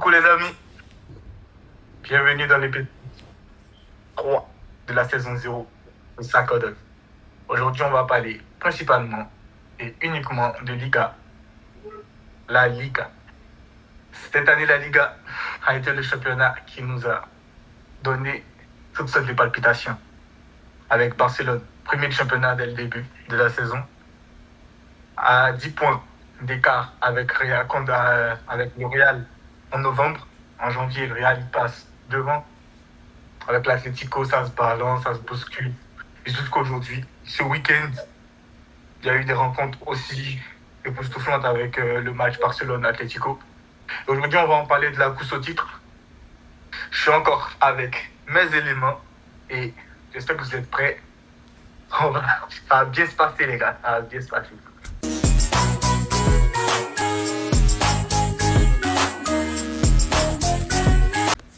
Coucou les amis, bienvenue dans l'épisode 3 de la saison 0 de Sacodon. Aujourd'hui, on va parler principalement et uniquement de Liga. La Liga. Cette année, la Liga a été le championnat qui nous a donné toutes sortes de palpitations. Avec Barcelone, premier du championnat dès le début de la saison, à 10 points d'écart avec le Real en novembre. En janvier, le Real passe devant. Avec l'Atlético, ça se balance, ça se bouscule. Et jusqu'à aujourd'hui, ce week-end, il y a eu des rencontres aussi époustouflantes avec le match Barcelone-Atlético. Aujourd'hui, on va en parler de la course au titre. Je suis encore avec mes éléments et j'espère que vous êtes prêts. Ça va bien se passer, les gars. Ça va bien se passer.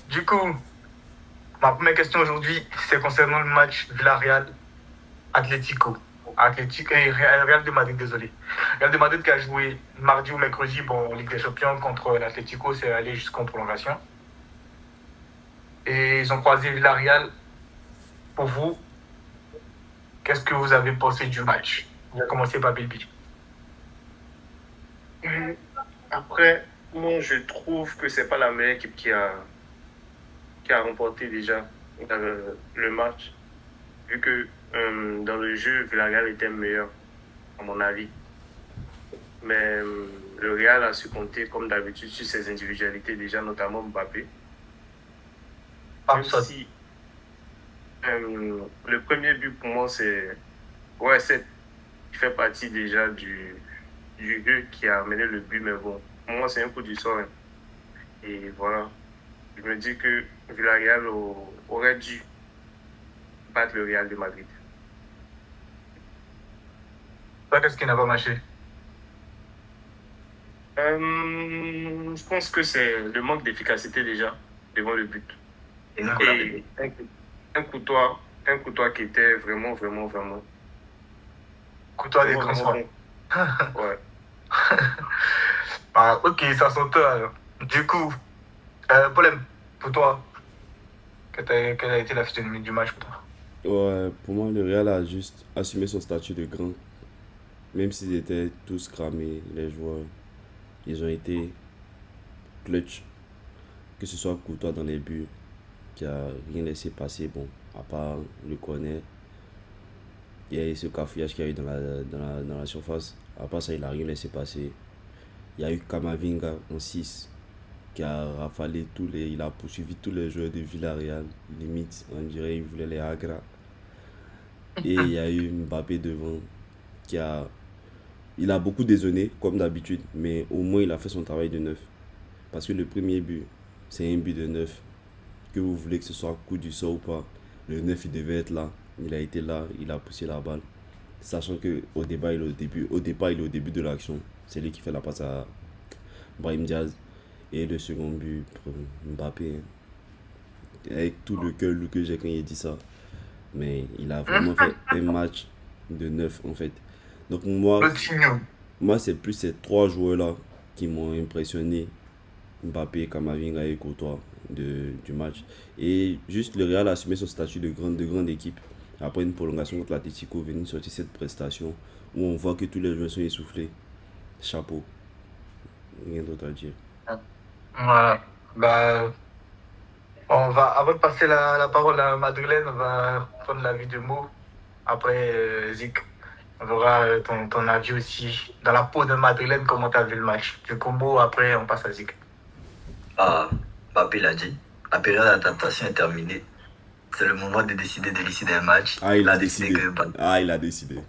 Du coup, ma première question aujourd'hui, c'est concernant le match Villarreal-Atlético. Real de Madrid, désolé. Real de Madrid qui a joué mardi ou mercredi, en Ligue des Champions contre l'Atlético, c'est allé jusqu'en prolongation. Et ils ont croisé Villarreal. Pour vous, qu'est-ce que vous avez pensé du match? On va commencer par Bilby. Après, moi, je trouve que c'est pas la meilleure équipe qui a remporté déjà le match, vu que dans le jeu, Villarreal était meilleur, à mon avis. Mais le Real a su compter, comme d'habitude, sur ses individualités, déjà, notamment Mbappé. Même si le premier but, pour moi, il fait partie déjà du jeu qui a amené le but, mais bon, pour moi, c'est un coup du sort. Hein. Et voilà. Je me dis que Villarreal aurait dû battre le Real de Madrid. Toi, qu'est-ce qui n'a pas marché? Je pense que c'est le manque d'efficacité déjà devant le but. Et un Courtois qui était vraiment. Courtois des grands soins. Ouais. Ok, ça s'entend alors. Du coup, Paulem, pour toi, quelle a été la physionomie du match pour toi? Ouais, pour moi, le Real a juste assumé son statut de grand. Même s'ils étaient tous cramés, les joueurs, ils ont été clutch. Que ce soit Courtois dans les buts, qui a rien laissé passer, bon, à part le corner. Il y a eu ce cafouillage qu'il y a eu dans la surface. À part ça, il a rien laissé passer. Il y a eu Kamavinga en 6 qui a rafalé il a poursuivi tous les joueurs de Villarreal. Limite, on dirait qu'il voulait les agra. Et il y a eu Mbappé devant il a beaucoup désonné comme d'habitude, mais au moins il a fait son travail de neuf. Parce que le premier but, c'est un but de neuf. Que vous voulez que ce soit coup du sort ou pas, le neuf il devait être là. Il a été là, il a poussé la balle. Sachant qu'au départ, il est au début de l'action. C'est lui qui fait la passe à Brahim Diaz. Et le second but pour Mbappé. Avec tout le cœur que j'ai quand il dit ça. Mais il a vraiment fait un match de neuf en fait. Donc moi c'est plus ces trois joueurs-là qui m'ont impressionné. Mbappé, Kamavinga et Courtois du match. Et juste le Real a assumé son statut de grande équipe. Après une prolongation contre l'Atlético, venir sortir cette prestation où on voit que tous les joueurs sont essoufflés. Chapeau. Rien d'autre à dire. Voilà. Avant de passer la parole à Madeleine, on va prendre l'avis de Mo. Après, Zik, on verra ton avis aussi. Dans la peau de Madeleine, comment tu as vu le match. Du coup, Mo, après, on passe à Zik. Mbappé l'a dit. La période d'adaptation est terminée. C'est le moment de décider de l'issue des matchs. Il a décidé. Il a décidé.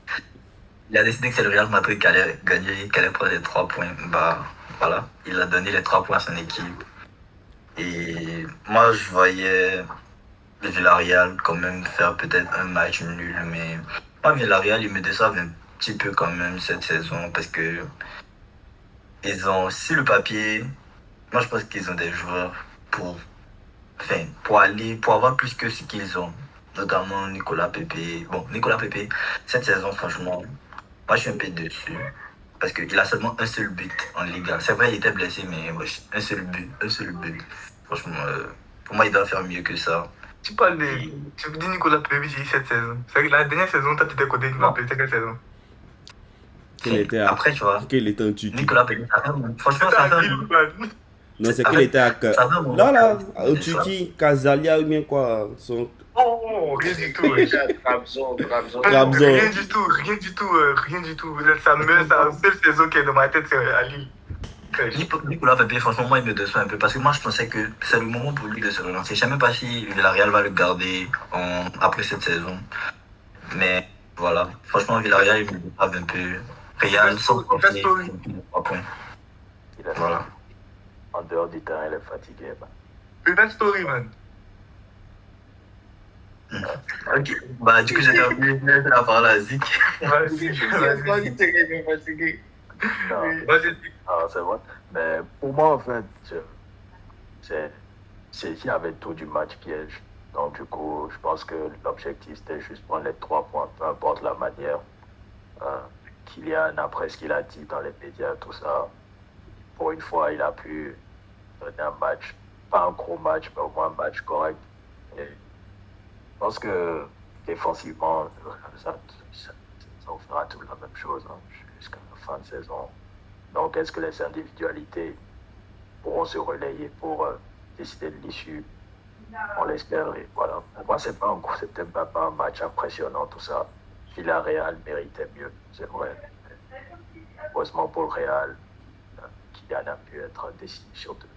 Il a décidé que c'est le Real Madrid qui allait gagner, qui allait prendre les 3 points. Voilà. Il a donné les 3 points à son équipe. Et moi, je voyais le Villarreal quand même faire peut-être un match nul. Mais moi, Villarreal, ils me déçoivent un petit peu quand même cette saison. Parce que ils ont, si le papier, moi, je pense qu'ils ont des joueurs pour avoir plus que ce qu'ils ont, notamment Nicolas Pepe. Bon, Nicolas Pepe, cette saison, franchement, moi je suis un peu dessus. parce qu'il a seulement un seul but en Liga. C'est vrai, il était blessé, mais wesh, un seul but. Franchement, pour moi, il doit faire mieux que ça. Tu parles de. Tu me dis Nicolas Pepe cette saison. C'est vrai que la dernière saison, toi, tu étais côté Nicolas Pepe, c'était quelle saison? Après, tu vois, qu'il était en Turquie. Nicolas Pepe, franchement, ça fait un moment. Non, c'est qu'il était à. Là, en Turquie, Kazalia ou bien quoi. Oh, rien du tout. Trabzon. Rien du tout. Sa seule saison qui est dans ma tête, c'est à Lille. Nicolas Pepe, franchement, moi, il me déçoit un peu parce que moi, je pensais que c'est le moment pour lui de se relancer. Je ne sais même pas si Villarreal va le garder après cette saison. Mais voilà, franchement, Villarreal, il me déçoit un peu. Real, sans profiter, 3 points. Voilà. En dehors du terrain, il est fatigué. Belle story, man. Ok, bah du coup, j'ai terminé la parole à Zik. Vas-y. C'est vrai. Mais pour moi, en fait, c'est avait tout du match piège. Donc, du coup, je pense que l'objectif, c'était juste prendre les 3 points, peu importe la manière. Kylian, après ce qu'il a dit dans les médias, tout ça, pour une fois, il a pu donner un match, pas un gros match, mais au moins un match correct. Et je pense que défensivement, ça fera tout la même chose jusqu'à la fin de saison. Donc, est-ce que les individualités pourront se relayer pour décider de l'issue? On l'espère. Et voilà. Pour moi, c'est peut-être pas un match impressionnant, tout ça. Villarreal méritait mieux, c'est vrai. Heureusement pour le Real, Kylian a pu être décidé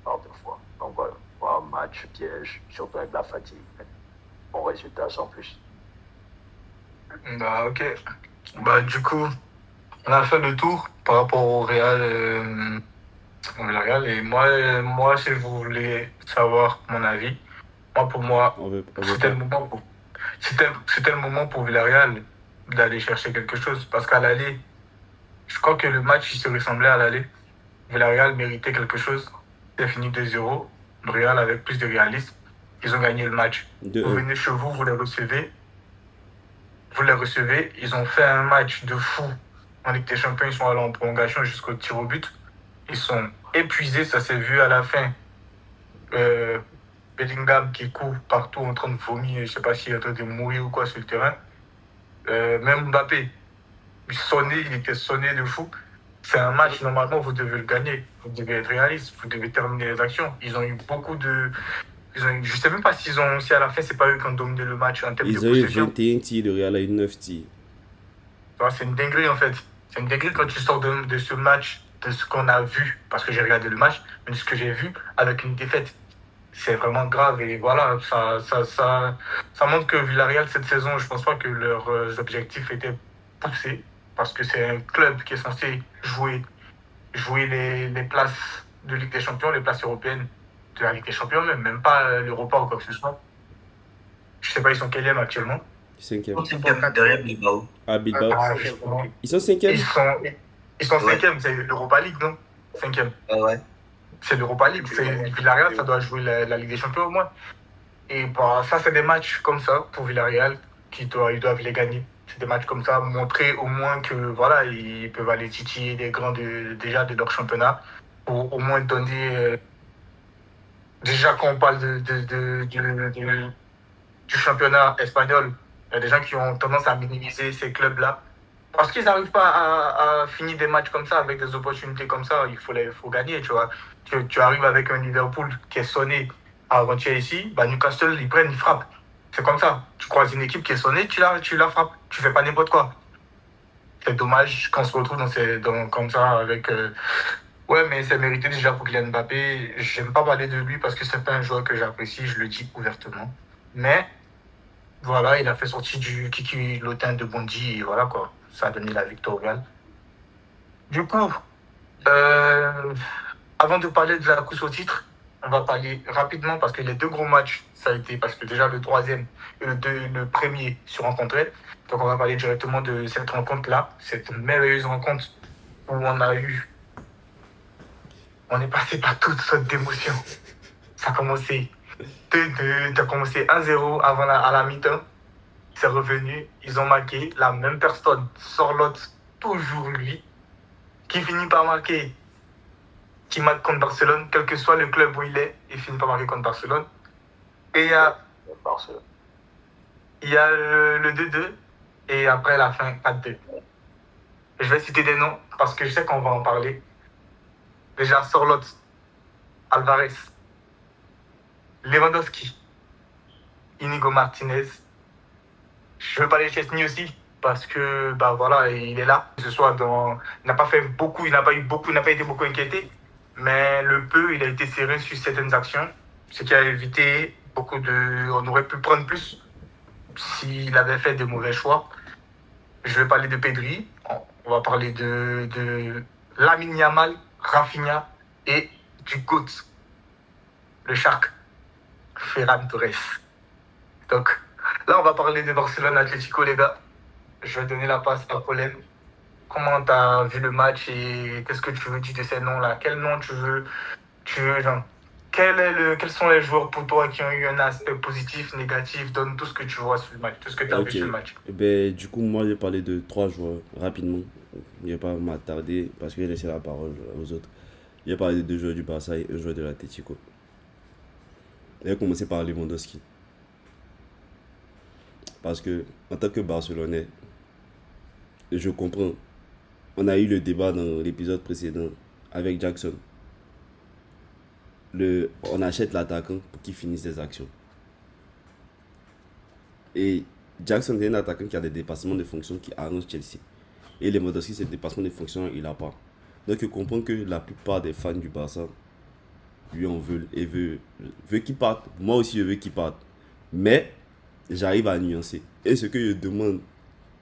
par 2 fois. Donc voilà, un match piège, surtout avec la fatigue. Bon résultat sans plus. Bah, ok. Bah, du coup, on a fait le tour par rapport au Real. Et moi, si vous voulez savoir mon avis, pour moi, c'était le moment pour Villarreal d'aller chercher quelque chose. Parce qu'à l'aller, je crois que le match, il se ressemblait à l'aller. Villarreal méritait quelque chose. C'est fini 2-0. Le Real avec plus de réalisme. Ils ont gagné le match. Vous venez chez vous, vous les recevez. Ils ont fait un match de fou en Ligue des Champions. Ils sont allés en prolongation jusqu'au tir au but. Ils sont épuisés, ça s'est vu à la fin. Bellingham qui court partout en train de vomir, je ne sais pas s'il est en train de mourir ou quoi sur le terrain. Même Mbappé, il était sonné de fou. C'est un match, normalement, vous devez le gagner. Vous devez être réaliste, vous devez terminer les actions. Ils ont eu beaucoup de... je ne sais même pas si à la fin, c'est pas eux qui ont dominé le match en termes de possession. Ils ont eu 21 tirs, le Real a eu 9 tirs. C'est une dinguerie, en fait. C'est une dinguerie quand tu sors de ce match, de ce qu'on a vu, parce que j'ai regardé le match, mais de ce que j'ai vu avec une défaite. C'est vraiment grave et voilà, ça montre que Villarreal, cette saison, je pense pas que leurs objectifs étaient poussés parce que c'est un club qui est censé jouer les places de Ligue des Champions, les places européennes de la Ligue des Champions, même pas l'Europa ou quoi que ce soit. Je sais pas, ils sont quels actuellement? 5e. Derrière Bilbao. À Bilbao. Ils sont 5e? Ils sont 5e, c'est l'Europa League, non? 5e. Ouais. C'est l'Europa League. Villarreal, ça doit jouer la Ligue des Champions au moins. Et bah, ça, c'est des matchs comme ça pour Villarreal ils doivent les gagner. C'est des matchs comme ça, montrer au moins que voilà, ils peuvent aller titiller les grands déjà de leur championnat pour au moins donner. Déjà, quand on parle du championnat espagnol, il y a des gens qui ont tendance à minimiser ces clubs-là. Parce qu'ils n'arrivent pas à finir des matchs comme ça, avec des opportunités comme ça. Il faut gagner, tu vois. Tu arrives avec un Liverpool qui est sonné avant-hier ici, Newcastle, ils frappent. C'est comme ça. Tu croises une équipe qui est sonnée, tu la frappes. Tu fais pas n'importe quoi. C'est dommage qu'on se retrouve comme ça avec... Ouais, mais c'est mérité déjà pour Kylian Mbappé. J'aime pas parler de lui parce que c'est pas un joueur que j'apprécie, je le dis ouvertement. Mais voilà, il a fait sortir du Kiki Lotin de Bondy et voilà quoi. Ça a donné la victoire au Real. Du coup, avant de parler de la course au titre, on va parler rapidement parce que les 2 gros matchs, ça a été parce que déjà le 3e et le premier se rencontraient. Donc on va parler directement de cette rencontre-là, cette merveilleuse rencontre où on est passé par toutes sortes d'émotions. Ça a commencé 1-0 à la mi-temps. C'est revenu, ils ont marqué, la même personne, Sorloth, toujours lui, qui finit par marquer, qui marque contre Barcelone, quel que soit le club où il finit par marquer contre Barcelone. Et Barcelone. il y a le 2-2 et après la fin, 4-2. Je vais citer des noms parce que je sais qu'on va en parler. Déjà, Sorlot, Alvarez, Lewandowski, Inigo Martinez. Je veux parler de Chesney aussi parce que bah voilà, il est là. Ce soir, il n'a pas fait beaucoup, il n'a pas été beaucoup inquiété, mais le peu, il a été serré sur certaines actions, ce qui a évité beaucoup de. On aurait pu prendre plus s'il avait fait de mauvais choix. Je vais parler de Pedri, on va parler de Lamine Yamal, Rafinha et du GOAT, le Shark, Ferran Torres. Donc là, on va parler de Barcelone Atlético, les gars. Je vais donner la passe à Polem. Comment tu as vu le match et qu'est-ce que tu veux dire de ces noms-là? Quel nom tu veux genre, quels sont les joueurs pour toi qui ont eu un aspect positif, négatif? Donne tout ce que tu vois sur le match, tout ce que tu as vu sur le match. Ben, du coup, moi, j'ai parlé de 3 joueurs rapidement. Je ne vais pas m'attarder parce que j'ai laissé la parole aux autres. J'ai parlé de 2 joueurs du Barça et un joueur de l'Atlético. Je vais commencer par Lewandowski. Parce que, en tant que Barcelonais, je comprends. On a eu le débat dans l'épisode précédent avec Jackson. On achète l'attaquant pour qu'il finisse des actions. Et Jackson est un attaquant qui a des dépassements de fonction qui arrangent Chelsea. Et Lewandowski, c'est des dépassements de fonction, il n'a pas. Donc je comprends que la plupart des fans du Barça lui en veulent et veut qu'il parte. Moi aussi, je veux qu'il parte. Mais j'arrive à nuancer. Et ce que je demande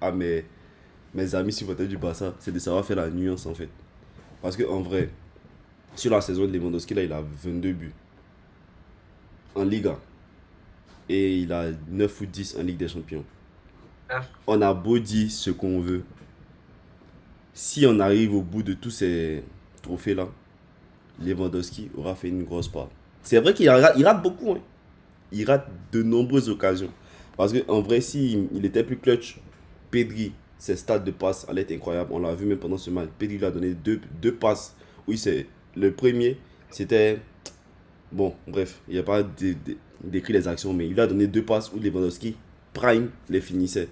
à mes amis supporters du Barça, c'est de savoir faire la nuance en fait. Parce qu'en vrai, sur la saison de Lewandowski, là, il a 22 buts en Liga. Et il a 9 ou 10 en Ligue des Champions. On a beau dire ce qu'on veut. Si on arrive au bout de tous ces trophées-là, Lewandowski aura fait une grosse part. C'est vrai qu'il rate beaucoup. Hein. Il rate de nombreuses occasions. Parce qu'en vrai, s'il était plus clutch, Pedri, ses stats de passe allaient être incroyables. On l'a vu même pendant ce match. Pedri lui a donné deux passes. Oui, c'est le premier, c'était... Bon, bref, il n'y a pas décrit les actions, mais il lui a donné 2 passes où Lewandowski, prime, les finissait.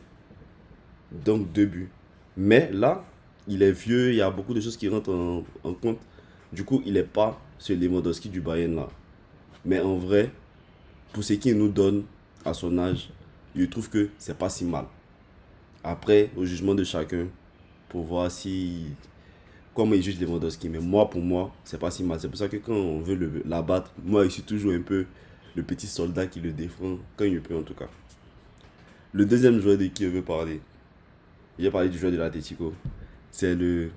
Donc 2 buts. Mais là, il est vieux, il y a beaucoup de choses qui rentrent en compte. Du coup, il n'est pas ce Lewandowski du Bayern là. Mais en vrai, pour ce qu'il nous donne à son âge, je trouve que c'est pas si mal. Après, au jugement de chacun, pour voir comment il juge Lewandowski. Mais moi, pour moi, c'est pas si mal. C'est pour ça que quand on veut l'abattre, moi, je suis toujours un peu le petit soldat qui le défend, quand il peut en tout cas. Le deuxième joueur de qui je veux parler, j'ai parlé du joueur de l'Atlético, c'est le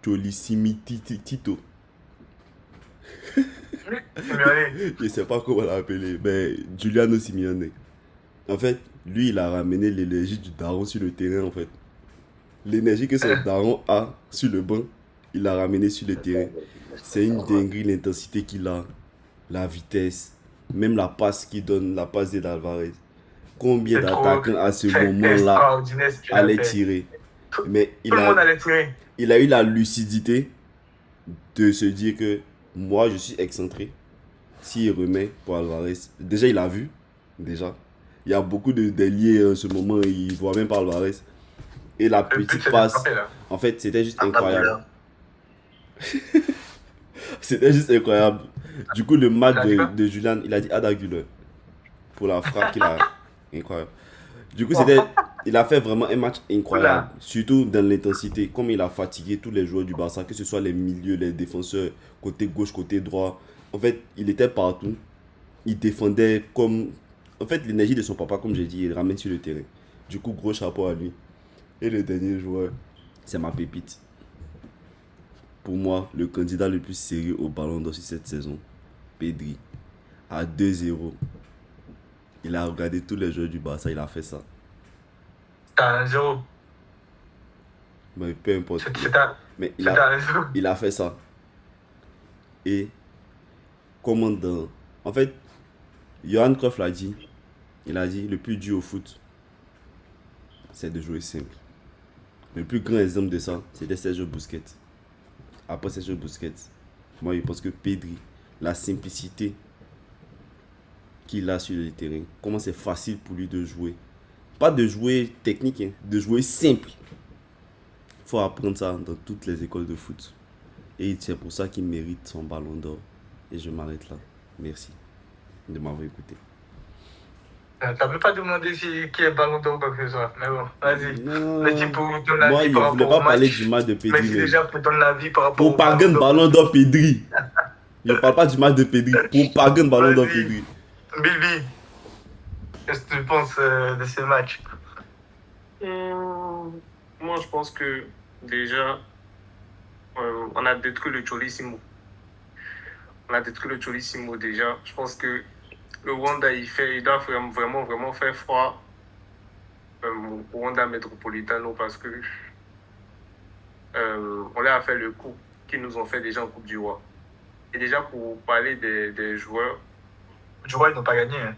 Tolissimi Tito. Je sais pas comment l'appeler, mais Giuliano Simeone. En fait, lui, il a ramené l'énergie du daron sur le terrain, en fait. L'énergie que son daron a sur le banc, il l'a ramené sur le terrain. C'est une dinguerie l'intensité qu'il a, la vitesse, même la passe qu'il donne, la passe d'Alvarez. Combien d'attaquants à ce moment-là allaient tirer? Mais tout le monde allait tirer. Il a eu la lucidité de se dire que moi, je suis excentré. S'il remet pour Alvarez, déjà il a vu, déjà. Il y a beaucoup de déliés en ce moment, il ne voit même pas Alvarez. Et la petite passe, en fait, c'était juste incroyable. C'était juste incroyable. Du coup, le match de Julian, il a dit Adaguleur pour la frappe qu'il a. Incroyable. Du coup, il a fait vraiment un match incroyable. Surtout dans l'intensité. Comme il a fatigué tous les joueurs du Barça, que ce soit les milieux, les défenseurs, côté gauche, côté droit. En fait, il était partout. Il défendait comme... En fait, l'énergie de son papa, comme j'ai dit, il ramène sur le terrain. Du coup, gros chapeau à lui. Et le dernier joueur, c'est ma pépite. Pour moi, le candidat le plus sérieux au Ballon d'Or cette saison, Pedri. À 2-0. Il a regardé tous les joueurs du Barça, il a fait ça. C'était 1-0. Mais peu importe. Mais il a fait ça. Et comment dans... En fait, Johan Cruyff l'a dit. Il a dit, le plus dur au foot, c'est de jouer simple. Le plus grand exemple de ça, c'était Sergio Busquets. après Sergio Busquets. Moi, je pense que Pedri, la simplicité qu'il a sur le terrain, comment c'est facile pour lui de jouer. Pas de jouer technique, hein, de jouer simple. Il faut apprendre ça dans toutes les écoles de foot. Et c'est pour ça qu'il mérite son ballon d'or. Et je m'arrête là. Merci de m'avoir écouté. T'as même pas demandé qui est ballon d'or ou quoi que ce soit. Mais bon, vas-y. Non, Vas-y pour ton moi, avis je par ne voulais rapport pas au parler match. du match de Pedri. Merci mais déjà pour ton avis par rapport au Propagande ballon d'or Pedri. Je ne parle pas du match de Pedri. Propagande ballon d'or Vas-y. Pedri. Bilby, qu'est-ce que tu penses de ce match? Moi, je pense que déjà, on a détruit le Cholissimo. On a détruit le Cholissimo déjà. Je pense que le Wanda, il doit vraiment faire froid au Wanda Metropolitano parce que on leur a fait le coup qu'ils nous ont fait déjà en Coupe du Roi. Et déjà, pour parler des joueurs, Du Roi, ils n'ont pas gagné. Hein.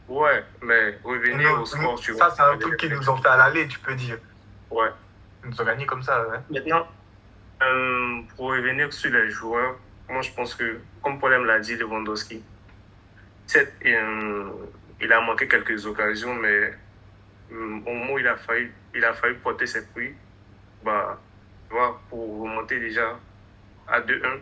ouais, mais revenir au score, tu vois. Ça, c'est un truc qu'ils nous ont fait à l'aller, tu peux dire. Ouais. Ils nous ont gagné comme ça. Ouais. Maintenant, pour revenir sur les joueurs, moi je pense que, comme Paul l'a dit, Lewandowski, certes, il a manqué quelques occasions, mais au moment où il a failli porter ses fruits, bah, tu vois, pour remonter déjà à 2-1,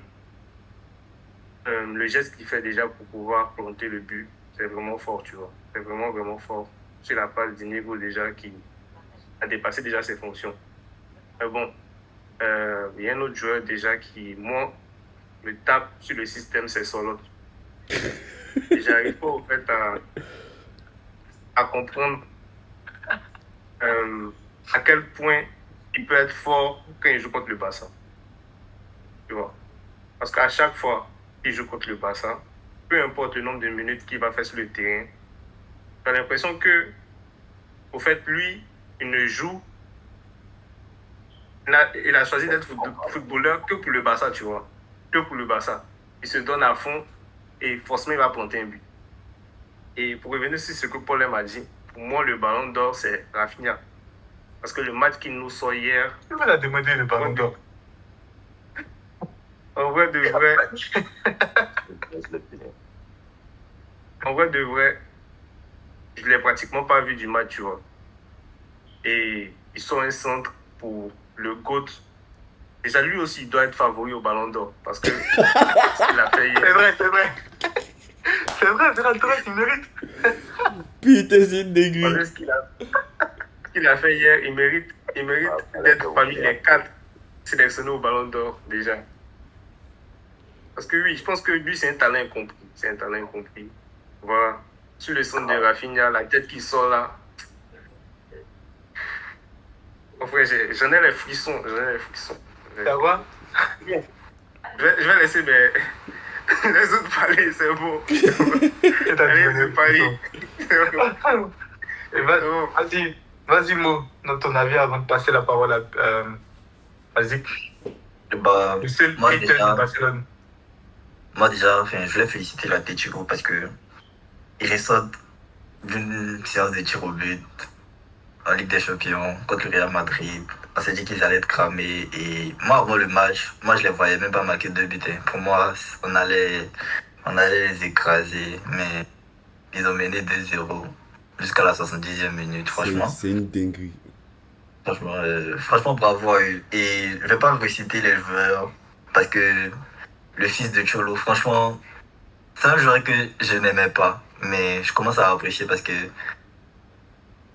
le geste qu'il fait déjà pour pouvoir planter le but, c'est vraiment fort, tu vois. C'est vraiment fort. Sur la passe d'Inigo déjà qui a dépassé déjà ses fonctions. Mais bon, il y a un autre joueur déjà qui, moi, me tape sur le système, c'est Solot. Et j'arrive pas au fait à comprendre à quel point il peut être fort quand il joue contre le Barça. Tu vois. Parce qu'à chaque fois qu'il joue contre le Barça, peu importe le nombre de minutes qu'il va faire sur le terrain, j'ai l'impression que, au fait, lui, il ne joue. Il a choisi d'être footballeur que pour le Barça, tu vois. Que pour le Barça. Il se donne à fond et forcément il va planter un but. Et pour revenir sur ce que Paul m'a dit, pour moi, le ballon d'or, c'est Rafinha. Parce que le match qu'il nous sort hier. Qui vous a demandé le ballon d'or? En vrai de vrai. En vrai de vrai, je ne l'ai pratiquement pas vu du match, tu vois. Et ils sont un centre pour le GOAT. Déjà, lui aussi, il doit être favori au ballon d'or. Parce que ce qu'il a fait hier. C'est vrai. C'est vrai, Ferran Torres, il mérite. Putain, c'est une dinguerie. Ce qu'il a fait hier, il mérite d'être parmi les 4 sélectionnés au ballon d'or, déjà. Parce que oui, je pense que lui, c'est un talent incompris. Voilà. Sur le centre de Rafinha, la tête qui sort là. Mon frère, j'en ai les frissons. Ça va? Je vais laisser les autres parler, c'est bon. Allez, Paris. Vas-y, Mo, dans ton avis avant de passer la parole à. Vas-y. Bah, Le seul moi, hater déjà, de Barcelone. je voulais féliciter l'Atlético parce que il ressort d'une séance de tir au but en Ligue des Champions contre le Real Madrid. On s'est dit qu'ils allaient être cramés. Et moi, avant le match, je les voyais même pas marquer 2 buts. Hein. Pour moi, on allait les écraser. Mais ils ont mené 2-0 jusqu'à la 70e minute. Franchement, C'est une dinguerie. Franchement, bravo à eux. Et je vais pas reciter les joueurs parce que le fils de Cholo, franchement, c'est un joueur que je n'aimais pas. Mais je commence à apprécier parce que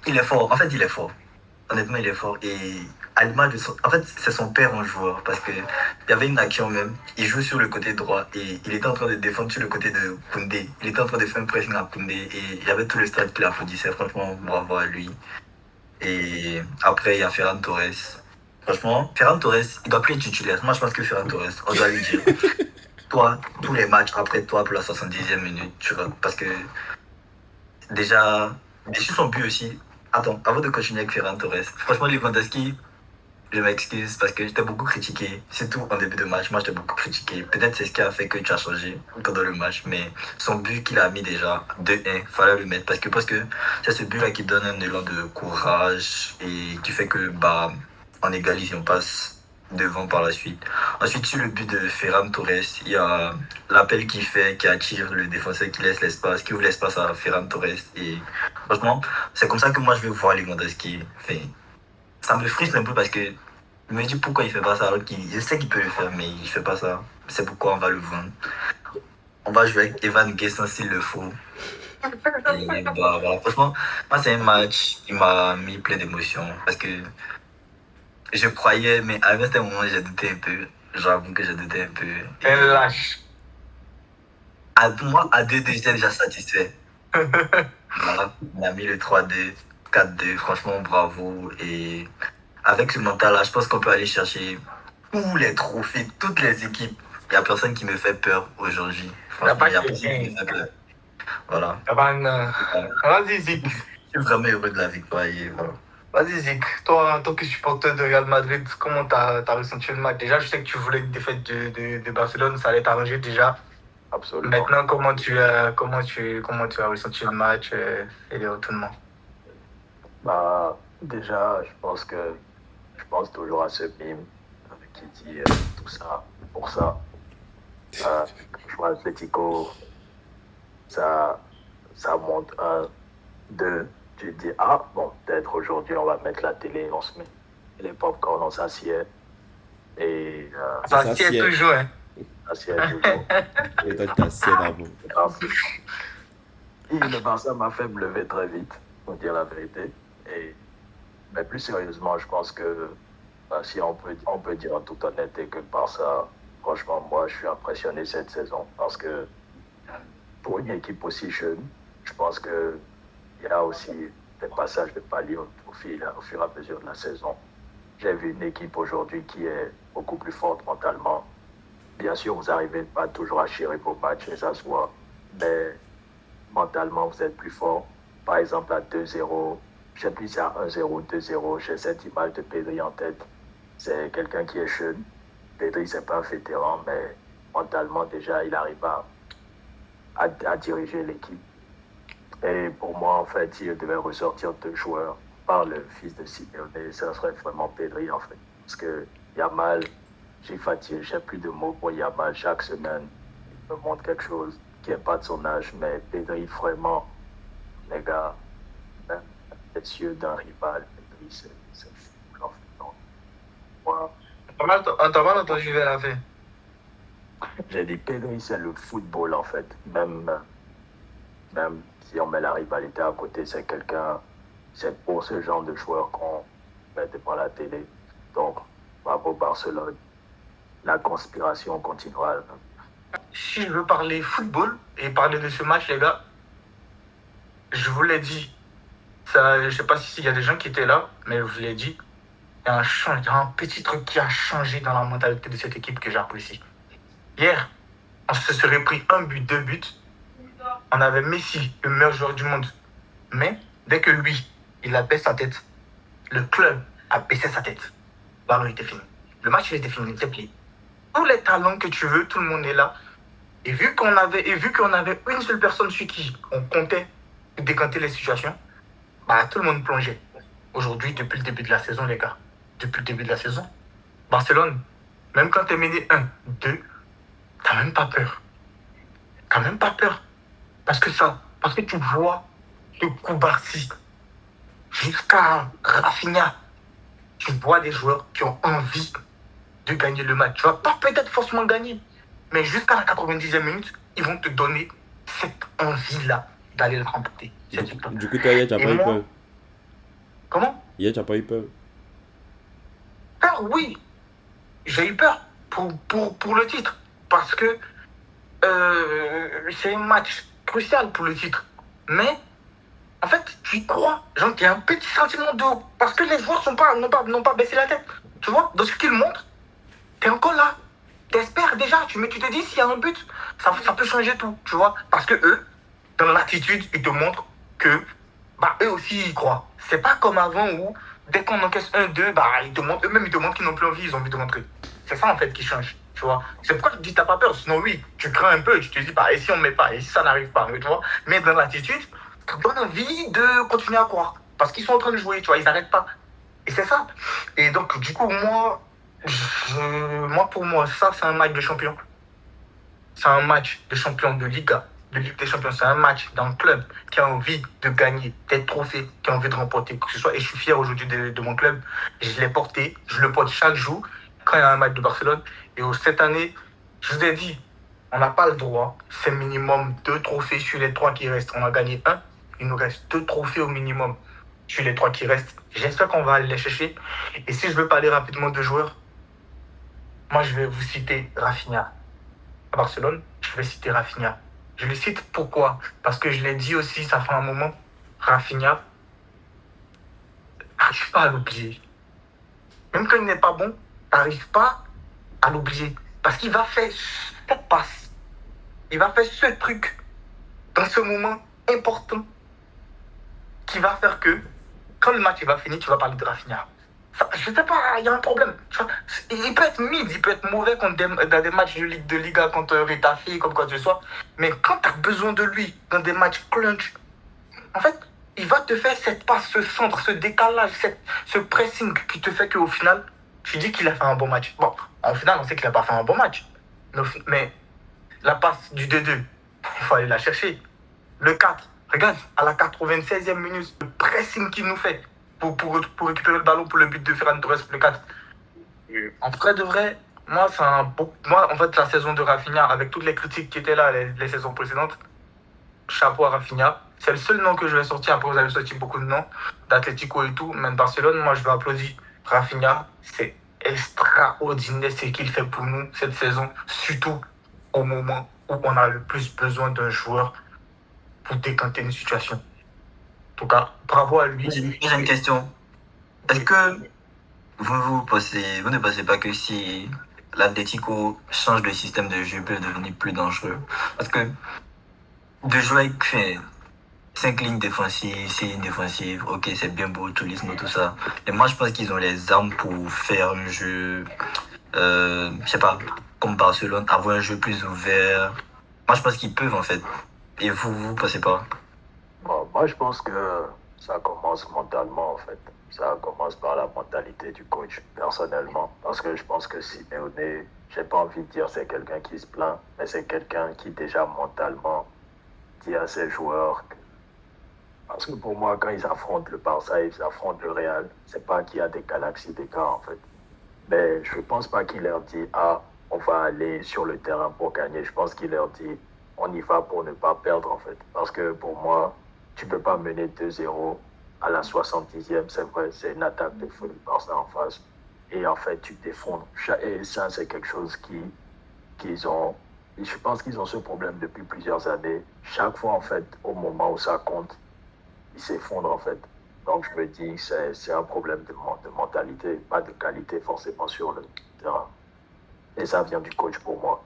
il est fort. En fait, il est fort. Honnêtement, il est fort. Et à l'image de en fait, c'est son père en joueur. Parce que il y avait une action même. Il joue sur le côté droit et il était en train de défendre sur le côté de Koundé. Il était en train de faire un pressing à Koundé et il y avait tout le stade qui l'applaudissait. Franchement, bravo à lui. Et après, il y a Ferran Torres. Franchement, Ferran Torres, il doit plus être titulaire. Moi, je pense que Ferran Torres, on doit lui dire, toi, tous les matchs après toi pour la 70e minute, tu vois, parce que déjà, sur son but aussi. Attends, avant de continuer avec Ferran Torres, franchement, Lewandowski, je m'excuse parce que j'étais beaucoup critiqué, surtout en début de match. Moi, j'étais beaucoup critiqué. Peut-être c'est ce qui a fait que tu as changé pendant le match, mais son but qu'il a mis déjà, 2-1, fallait le mettre parce que c'est ce but-là qui donne un élan de courage et qui fait que, on égalise et on passe devant par la suite. Ensuite, sur le but de Ferran Torres, il y a l'appel qu'il fait, qui attire le défenseur, qui laisse l'espace, qui ouvre l'espace à Ferran Torres. Et franchement, c'est comme ça que moi je veux voir Lewandowski. Enfin, ça me frustre un peu parce que je me dis pourquoi il fait pas ça alors qu'il je sais qu'il peut le faire, mais il fait pas ça. C'est pourquoi on va le vendre. On va jouer avec Evan Guessant s'il le faut. Et bah voilà, franchement, moi c'est un match qui m'a mis plein d'émotions parce que je croyais, mais à un certain moment j'ai douté un peu. J'avoue que j'ai douté un peu. Un lâche. Pour moi, à 2-2, j'étais déjà satisfait. Voilà, on a mis le 3-2, 4-2, franchement bravo. Et avec ce mental-là, je pense qu'on peut aller chercher tous les trophées, toutes les équipes. Il n'y a personne qui me fait peur aujourd'hui. Franchement, il n'y a personne qui me fait peur. Voilà. Vas-y, Zik. Je suis vraiment heureux de la victoire. Et voilà. Vas-y, Zik. Toi, en tant que supporter de Real Madrid, comment t'as ressenti le match? Déjà, je sais que tu voulais une défaite de Barcelone, ça allait t'arranger déjà. Absolument. Maintenant, comment tu as ressenti le match et les retournements? Bah, déjà, je pense toujours à ce mime qui dit tout ça pour ça. Je vois Atletico, ça monte 2. Tu te dis, ah, bon, peut-être aujourd'hui, on va mettre la télé, on se met les popcorn, on s'assied. Et Ça s'assied toujours, hein. S'assied toujours. Et toi, tu t'assieds d'abord. Et le Barça m'a fait me lever très vite, pour dire la vérité. Mais plus sérieusement, je pense que si on peut dire en toute honnêteté que le Barça, franchement, moi, je suis impressionné cette saison parce que pour une équipe aussi jeune, je pense que il y a aussi des passages de palier au fur et à mesure de la saison. J'ai vu une équipe aujourd'hui qui est beaucoup plus forte mentalement. Bien sûr, vous n'arrivez pas toujours à gérer vos matchs, et ça se voit. Mais mentalement, vous êtes plus fort. Par exemple, à 2-0, je ne sais plus si c'est à 1-0, 2-0, j'ai cette image de Pedri en tête. C'est quelqu'un qui est jeune. Pedri, c'est pas un vétéran, mais mentalement, déjà, il arrive à diriger l'équipe. Et pour moi, en fait, il devait ressortir 2 joueurs par le fils de Simeone. Ça serait vraiment Pedri, en fait. Parce que Yamal, j'ai fatigué, j'ai plus de mots pour Yamal. Chaque semaine, il me montre quelque chose qui n'est pas de son âge. Mais Pedri, vraiment, les gars, même les yeux d'un rival, Pedri, c'est fou, en fait. Donc, moi, On t'a mal entendu vers la fin. j'ai dit Pedri, c'est le football, en fait. Même si on met la rivalité à côté, c'est pour ce genre de joueur qu'on met devant la télé. Donc, bravo Barcelone. La conspiration continuera. Si je veux parler football et parler de ce match, les gars, je vous l'ai dit. Ça, je ne sais pas s'il y a des gens qui étaient là, mais je vous l'ai dit. Il y a un petit truc qui a changé dans la mentalité de cette équipe que j'apprécie. Hier, on se serait pris 1 but, 2 buts. On avait Messi, le meilleur joueur du monde. Mais dès que lui, il a baissé sa tête, le club a baissé sa tête. Ballon était fini. Le match il était fini, il était plié. Tous les talents que tu veux, tout le monde est là. Et vu qu'on avait une seule personne sur qui on comptait décanter les situations, tout le monde plongeait. Aujourd'hui, depuis le début de la saison, les gars, depuis le début de la saison, Barcelone, même quand tu es mené 1, 2, t'as même pas peur. T'as même pas peur. Parce que tu vois de Koubarsi jusqu'à Rafinha, tu vois des joueurs qui ont envie de gagner le match. Tu vas pas peut-être forcément gagner, mais jusqu'à la 90e minute, ils vont te donner cette envie-là d'aller le remporter. Du coup, toi, hier, tu n'as pas eu peur. Comment? Hier, tu n'as pas eu peur. Peur, oui. J'ai eu peur pour le titre. Parce que c'est un match crucial pour le titre. Mais, en fait, tu y crois. Genre, il y a un petit sentiment de... Parce que les joueurs n'ont pas baissé la tête. Tu vois, dans ce qu'ils montrent, t'es encore là. T'espères déjà. Tu te dis, s'il y a un but, ça peut changer tout. Tu vois, parce que eux, dans l'attitude, ils te montrent que, eux aussi, ils y croient. C'est pas comme avant où, dès qu'on encaisse 1-2, ils te montrent qu'ils n'ont plus envie, ils ont envie de rentrer. C'est ça, en fait, qui change. Tu vois, c'est pourquoi je dis t'as pas peur, sinon oui, tu crains un peu, tu te dis et si on met pas, et si ça n'arrive pas, tu vois. Mais dans l'attitude, ça te donne envie de continuer à croire. Parce qu'ils sont en train de jouer, tu vois, ils n'arrêtent pas. Et c'est ça. Et donc, du coup, moi, Moi, pour moi, ça, c'est un match de champion. C'est un match de champion de Liga, de Ligue des Champions. C'est un match d'un club qui a envie de gagner, d'être trophée, qui a envie de remporter quoi que ce soit. Et je suis fier aujourd'hui de mon club. Je l'ai porté, je le porte chaque jour quand il y a un match de Barcelone. Et cette année, je vous ai dit, on n'a pas le droit. C'est minimum 2 trophées sur les 3 qui restent. On a gagné 1. Il nous reste 2 trophées au minimum sur les 3 qui restent. J'espère qu'on va aller les chercher. Et si je veux parler rapidement de joueurs, moi, je vais vous citer Rafinha. À Barcelone, je vais citer Rafinha. Je le cite pourquoi? Parce que je l'ai dit aussi, ça fait un moment, Rafinha, n'arrive pas à l'oublier. Même quand il n'est pas bon, n'arrive pas à l'oublier. Parce qu'il va faire cette passe. Il va faire ce truc dans ce moment important qui va faire que quand le match va finir, tu vas parler de Rafinha. Je sais pas, il y a un problème. Il peut être mid, il peut être mauvais dans des matchs de Liga contre Retafe, comme quoi que ce soit. Mais quand tu as besoin de lui dans des matchs clutch, en fait, il va te faire cette passe, ce centre, ce décalage, ce pressing qui te fait qu'au final, tu dis qu'il a fait un bon match. Bon, au final, on sait qu'il n'a pas fait un bon match. Mais la passe du 2-2, il faut aller la chercher. Le 4, regarde, à la 96e minute, le pressing qu'il nous fait pour récupérer le ballon pour le but de Ferran Torres pour le 4. En vrai de vrai, moi, en fait, la saison de Rafinha, avec toutes les critiques qui étaient là les saisons précédentes, chapeau à Rafinha. C'est le seul nom que je vais sortir. Après, vous avez sorti beaucoup de noms d'Atlético et tout. Même Barcelone, moi, je vais applaudir Rafinha. C'est extraordinaire ce qu'il fait pour nous cette saison, surtout au moment où on a le plus besoin d'un joueur pour décanter une situation. En tout cas, bravo à lui. J'ai une question. Est-ce que vous ne pensez pas que si l'Atlético change de système de jeu, peut devenir plus dangereux? Parce que de jouer avec 5 lignes défensives, 6 lignes défensives, ok, c'est bien beau, tourisme, tout ça. Mais moi, je pense qu'ils ont les armes pour faire un jeu, je sais pas, comme Barcelone, avoir un jeu plus ouvert. Moi, je pense qu'ils peuvent, en fait. Et vous pensez pas? Bon, moi, je pense que ça commence mentalement, en fait. Ça commence par la mentalité du coach, personnellement. Parce que je pense que Simeone, j'ai pas envie de dire c'est quelqu'un qui se plaint, mais c'est quelqu'un qui, déjà mentalement, dit à ses joueurs. Parce que pour moi, quand ils affrontent le Barça, ils affrontent le Real, c'est pas qu'il y a des galaxies d'écart, en fait. Mais je pense pas qu'il leur dit, ah, on va aller sur le terrain pour gagner. Je pense qu'il leur dit, on y va pour ne pas perdre, en fait. Parce que pour moi, tu peux pas mener 2-0 à la 70e, c'est vrai, c'est une attaque de foot Barça en face. Et en fait, tu t'effondres. Et ça, c'est quelque chose qu'ils ont. Je pense qu'ils ont ce problème depuis plusieurs années. Chaque fois, en fait, au moment où ça compte, ils s'effondrent, en fait. Donc, je me dis que c'est un problème de mentalité, pas de qualité forcément sur le terrain. Et ça vient du coach pour moi.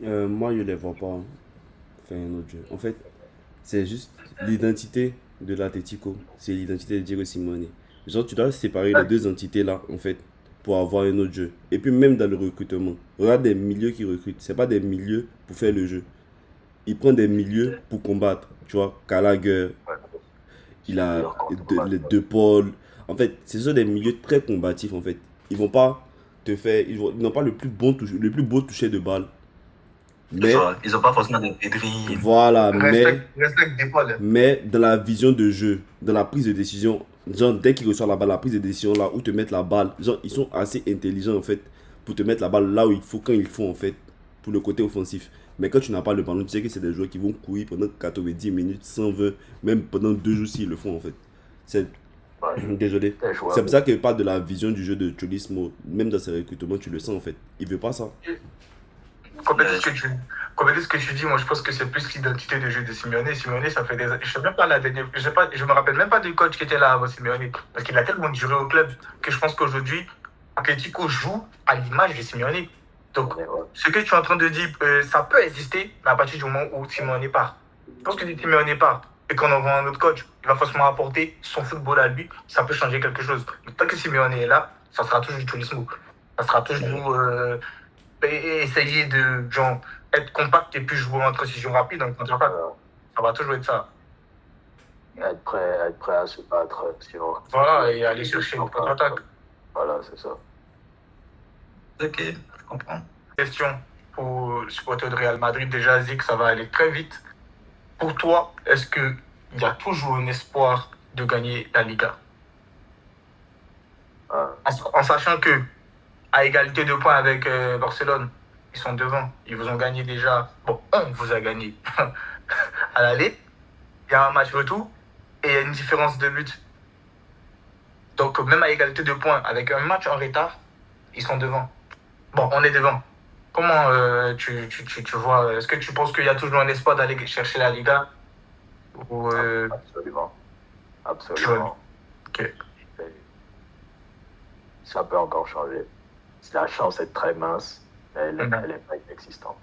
Moi, je ne les vois pas faire un autre jeu. En fait, c'est juste l'identité de l'Atlético. C'est l'identité de Diego Simeone. Genre, tu dois séparer les deux entités-là, en fait, pour avoir un autre jeu. Et puis, même dans le recrutement, regarde des milieux qui recrutent. Ce pas des milieux pour faire le jeu. Il prend des milieux pour combattre. Tu vois, Gallagher, il a les deux Paul. En fait, ce sont des milieux très combatifs, en fait. Ils vont pas te faire. Ils n'ont pas le plus beau toucher de balle. Mais ils n'ont pas forcément de Pedri. voilà, Respecte des Paul. mais dans la vision de jeu, dans la prise de décision, genre dès qu'ils reçoivent la balle, la prise de décision là où te mettre la balle, genre ils sont assez intelligents en fait pour te mettre la balle là où il faut, quand il faut en fait, pour le côté offensif. Mais quand tu n'as pas le ballon, tu sais que c'est des joueurs qui vont courir pendant 90 minutes, 120, même pendant 2 jours s'ils le font en fait. C'est désolé. C'est pour ça qu'il parle de la vision du jeu de Cholismo. Même dans ses recrutements, tu le sens en fait. Il veut pas ça. Complètement ce que tu dis, moi je pense que c'est plus l'identité de jeu de Simeone. Simeone, ça fait des années. Je sais même pas la dernière. Je me rappelle même pas du coach qui était là avant Simeone. Parce qu'il a tellement duré au club que je pense qu'aujourd'hui, Atletico joue à l'image de Simeone. Donc, ce que tu es en train de dire, ça peut exister, mais à partir du moment où Simeone part. Je pense que si Simeone part et qu'on envoie un autre coach, il va forcément apporter son football à lui. Ça peut changer quelque chose. Mais tant que Simeone est là, ça sera toujours du cholismo. Ça sera toujours. Et essayer de genre, être compact et puis jouer en transition rapide en contre-attaque. Ça va toujours être ça. Être prêt à se battre sur. Voilà, et aller chercher une contre-attaque. Voilà, c'est ça. Ok, je comprends. Question pour le supporter de Real Madrid. Déjà, Zik, ça va aller très vite. Pour toi, est-ce qu'il y a toujours un espoir de gagner la Liga? Euh, En sachant que, à égalité de points avec Barcelone, ils sont devant. Ils vous ont gagné déjà. Bon, on vous a gagné à l'aller. Il y a un match retour et il y a une différence de but. Donc, même à égalité de points, avec un match en retard, ils sont devant. Bon, on est devant. Comment tu vois, est-ce que tu penses qu'il y a toujours un espoir d'aller chercher la Liga? Ou, absolument. tu vois, Absolument. ok. Et ça peut encore changer. La chance est très mince, mais elle est pas inexistante.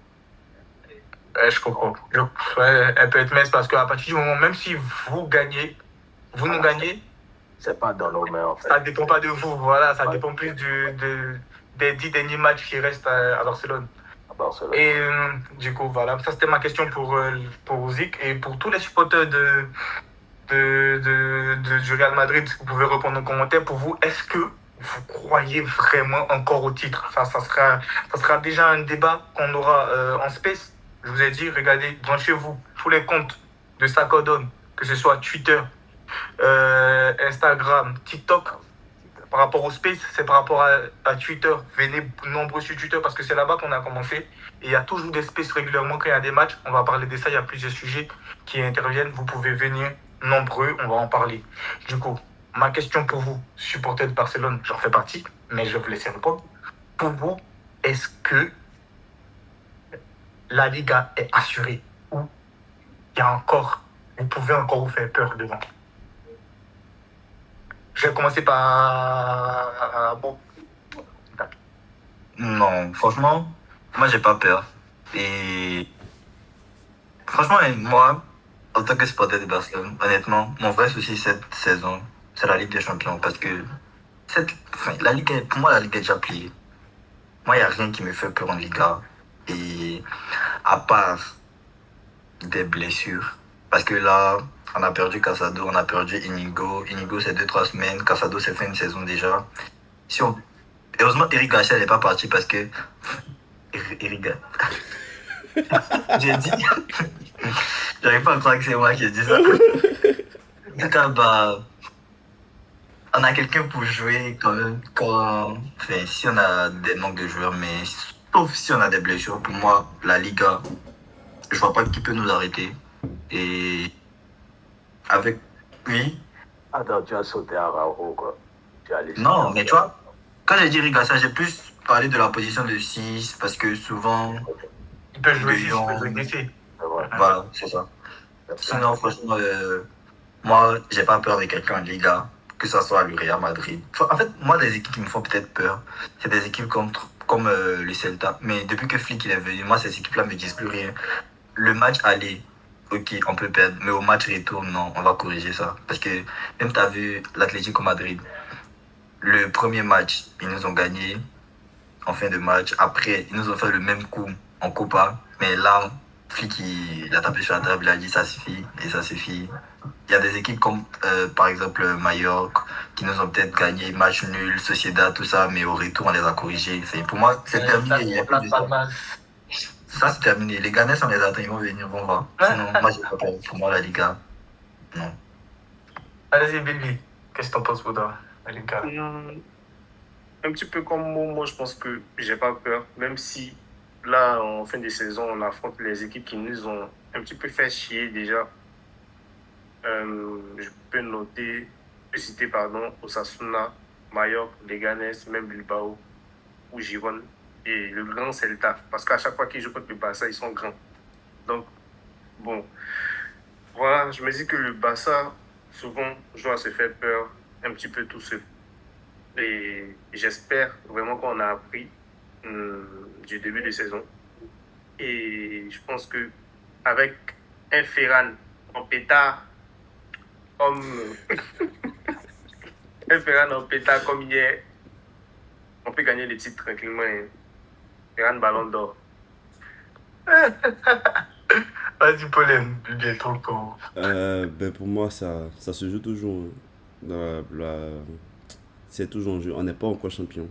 Ouais, je comprends. Ouais, elle peut être mince parce qu'à partir du moment, même si vous gagnez, vous nous gagnez, C'est pas dans nos mains, en fait. ça ne dépend pas de vous. Voilà, ça Ouais. dépend plus des 10 derniers matchs qui restent à Barcelone. À Barcelone. Et du coup, voilà, ça c'était ma question pour Zik et pour tous les supporters du Real Madrid. Vous pouvez répondre en commentaire. Pour vous, est-ce que vous croyez vraiment encore au titre? Ça sera déjà un débat qu'on aura en space. Je vous ai dit, regardez, branchez-vous tous les comptes de Sacodon, que ce soit Twitter, Instagram, TikTok. Par rapport au space, c'est par rapport à Twitter. Venez nombreux sur Twitter parce que c'est là-bas qu'on a commencé. Et il y a toujours des spaces régulièrement quand il y a des matchs. On va parler de ça. Il y a plusieurs sujets qui interviennent. Vous pouvez venir nombreux. On va en parler. Du coup, ma question pour vous, supporter de Barcelone, j'en fais partie, mais je vais vous laisser répondre. Pour vous, est-ce que la Liga est assurée ou il y a encore, vous pouvez encore vous faire peur devant? Je vais commencer par bon. Non, franchement, moi j'ai pas peur. Et franchement, moi, en tant que supporter de Barcelone, honnêtement, mon vrai souci cette saison, c'est la Ligue des Champions. Parce que la Ligue, pour moi, la Ligue est déjà pliée. Moi, il n'y a rien qui me fait peur en Liga. Et à part des blessures. Parce que là, on a perdu Casado, on a perdu Inigo. Inigo, c'est 2-3 semaines. Casado, c'est fin de saison déjà. Si on... Heureusement, Eric Garcia n'est pas parti parce que. Eric J'ai dit. J'arrive pas à croire que c'est moi qui ai dit ça. En tout cas, bah. On a quelqu'un pour jouer quand même. Enfin, si on a des manques de joueurs, mais sauf si on a des blessures, pour moi, la Liga, je vois pas qui peut nous arrêter. Et avec. Oui. Attends, tu as sauté à Raoult, quoi. Tu as laissé Non, mais tu vois, quand j'ai dit Rigassa, j'ai plus parlé de la position de 6 parce que souvent. Il peut jouer 6, il Lyon, peut jouer DC. C'est vrai. voilà, c'est ça. Sinon, franchement, moi, j'ai pas peur de quelqu'un en Liga, que ce soit le Real Madrid. En fait, moi, des équipes qui me font peut-être peur, c'est des équipes comme le Celta. Mais depuis que Flick il est venu, moi, ces équipes-là me disent plus rien. Le match aller, ok, on peut perdre, mais au match retour, non, on va corriger ça. Parce que même tu as vu l'Atlético Madrid, le premier match, ils nous ont gagné en fin de match. Après, ils nous ont fait le même coup en Copa. Mais là, Flick, il a tapé sur la table, il a dit ça suffit, et ça suffit. Il y a des équipes comme, par exemple, Mallorca, qui nous ont peut-être gagné match nul, Sociedad, tout ça, mais au retour, on les a corrigés. Pour moi, c'est terminé. Il y a plus de ça, c'est terminé. Les Ghanais, on les attend, ils vont venir, on va. Sinon, moi, j'ai pas peur. Pour moi, la Liga, non. Allez-y, Billy. Qu'est-ce que t'en penses, Bouddha, la Liga? Un petit peu comme moi, je pense que j'ai pas peur, même si là, en fin de saison, on affronte les équipes qui nous ont un petit peu fait chier déjà. Je peux citer, Osasuna, Mallorca, Leganés, même Bilbao ou Giron et le grand Celta. Parce qu'à chaque fois qu'ils jouent contre le Barça, ils sont grands. Donc, bon, voilà, je me dis que le Barça, souvent, doit se faire peur un petit peu tout seul. Et j'espère vraiment qu'on a appris du début de saison. Et je pense que avec un Ferran en pétard, comme un Ferran en pétard comme hier, on peut gagner les titres tranquillement. Hein. Ferran Ballon d'Or. Vas-y, Pauline, Billy, ton corps. Ben pour moi, ça se joue toujours. C'est toujours en jeu. On n'est pas encore champion.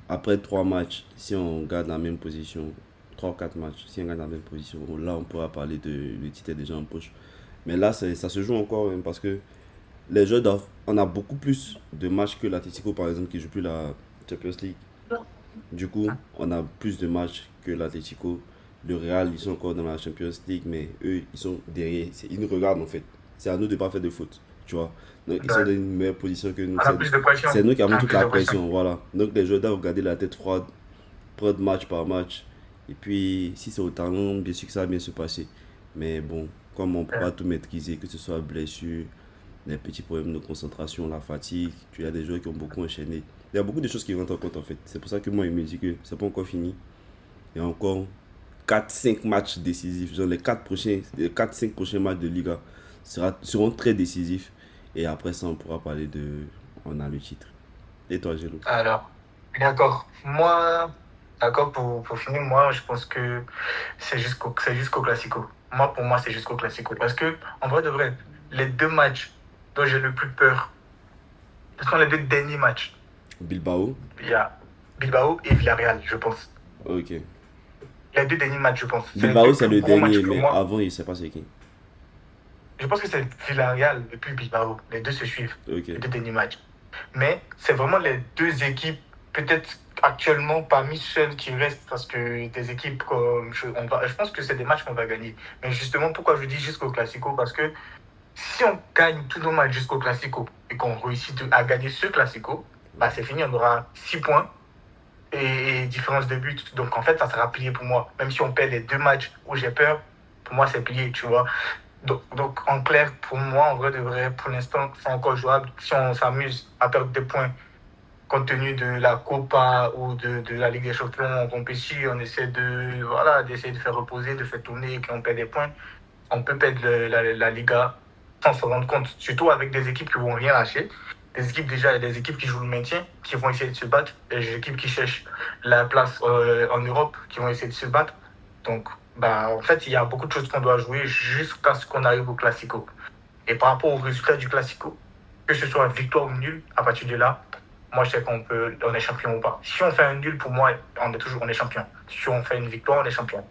Après 3 matchs, si on garde la même position, 3 ou 4 matchs, si on garde la même position, là on pourra parler de le titre est déjà en poche. Mais là, ça se joue encore hein, parce que les joueurs doivent. On a beaucoup plus de matchs que l'Atletico par exemple qui joue plus la Champions League. Du coup, on a plus de matchs que l'Atletico. Le Real, ils sont encore dans la Champions League, mais eux, ils sont derrière. Ils nous regardent en fait. C'est à nous de ne pas faire de faute, tu vois. Donc, ils sont dans Ouais. une meilleure position que nous. On a plus de pression. C'est nous qui On avons a toute plus la de pression. pression, voilà. Donc, les joueurs doivent garder la tête froide, prendre match par match. Et puis, si c'est au talent, bien sûr que ça va bien se passer. Mais bon, comme on ne peut Ouais. pas tout maîtriser, que ce soit blessure, les petits problèmes de concentration, la fatigue, tu as des joueurs qui ont beaucoup enchaîné. Il y a beaucoup de choses qui rentrent en compte en fait. C'est pour ça que moi, il me dit que c'est pas encore fini. Il y a encore 4 5 matchs décisifs. Genre les 4 5 prochains matchs de Liga seront très décisifs. Et après ça, on pourra parler de. On a le titre. Et toi, Gélo? Alors, d'accord. Moi, d'accord, pour finir, moi, je pense que c'est jusqu'au Classico. Moi, pour moi, c'est jusqu'au Classico. Parce que, en vrai de vrai, les deux matchs dont j'ai le plus peur, ce sont les deux derniers matchs. Bilbao? Il y a Bilbao et Villarreal, je pense. Ok. Les deux derniers matchs, je pense. C'est les Bilbao, deux c'est plus le gros dernier, matchs pour mais moi. avant, il ne sait pas c'est qui. Je pense que c'est Villarreal et puis Bilbao. Les deux se suivent, Ok. les deux derniers matchs. Mais c'est vraiment les deux équipes, peut-être actuellement parmi celles qui restent, parce que des équipes comme. Je pense que c'est des matchs qu'on va gagner. Mais justement, pourquoi je dis jusqu'au Classico? Parce que si on gagne tous nos matchs jusqu'au Classico et qu'on réussit à gagner ce Classico, bah c'est fini, on aura 6 points et différence de but. Donc en fait, ça sera plié pour moi. Même si on perd les deux matchs où j'ai peur, pour moi, c'est plié, tu vois. Donc, en clair, pour moi, en vrai de vrai, pour l'instant, c'est encore jouable. Si on s'amuse à perdre des points compte tenu de la Copa ou de la Ligue des Champions, on compétit, on essaie d'essayer de faire reposer, de faire tourner et puis on perd des points. On peut perdre la Liga sans se rendre compte, surtout avec des équipes qui vont rien lâcher. Des équipes déjà, il y a des équipes qui jouent le maintien, qui vont essayer de se battre, et des équipes qui cherchent la place en Europe, qui vont essayer de se battre. Donc, bah, en fait, il y a beaucoup de choses qu'on doit jouer jusqu'à ce qu'on arrive au Classico. Et par rapport au résultat du Classico, que ce soit victoire ou nul, à partir de là, moi je sais on est champion ou pas. Si on fait un nul, pour moi, on est champion. Si on fait une victoire, on est champion.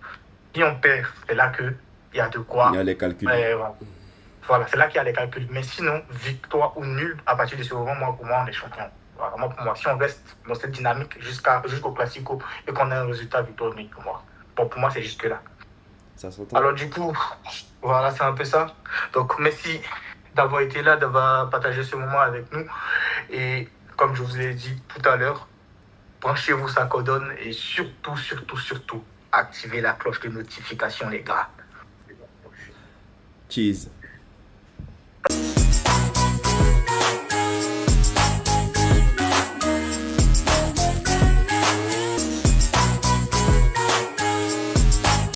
Si on perd, c'est là qu'il y a de Il y a quoi. les calculs. Voilà, c'est là qu'il y a les calculs. Mais sinon, victoire ou nul, à partir de ce moment, pour moi, on est champion. Voilà, moi, pour moi, si on reste dans cette dynamique jusqu'au Classico et qu'on a un résultat victoire ou nul, pour moi. Bon, pour moi, c'est jusque là. Ça s'entend? Alors du coup, voilà, c'est un peu ça. Donc merci d'avoir été là, d'avoir partagé ce moment avec nous. Et comme je vous l'ai dit tout à l'heure, branchez-vous ça codonne et surtout, activez la cloche de notification, les gars. Cheese.